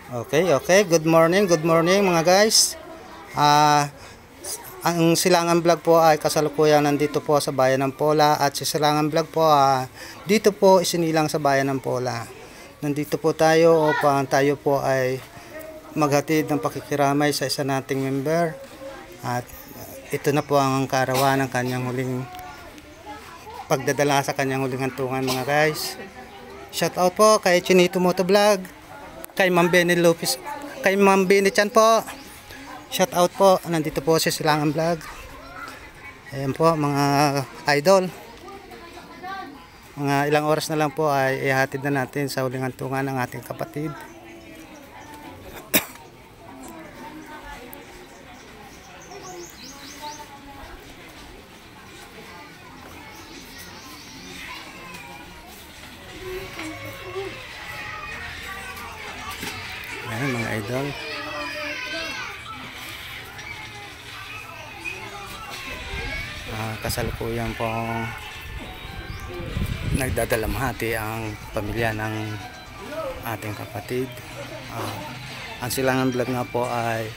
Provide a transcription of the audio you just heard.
Okay. Good morning mga guys. Ang Silangan Vlog po ay kasalukuyan nandito po sa bayan ng Pola, at si Silangan Vlog po dito po isinilang sa bayan ng Pola. Nandito po tayo upang tayo po ay maghatid ng pakikiramay sa isa nating member, at ito na po ang karawan ng kanyang huling pagdadala sa kanyang huling hantungan mga guys. Shout out po kay Chinito Moto Vlog, kay Ma'am Benny Lopez, kay Ma'am Benny Chan po. Shout out po, nandito po si Silangan Vlog. Ayan po mga idol. Mga ilang oras na lang po ay ihatid na natin sa huling hantungan ng ating kapatid. Ayan mga idol. Kasalukuyan pong nagdadalamhati ang pamilya ng ating kapatid. Ang Silangan Vlog nga po ay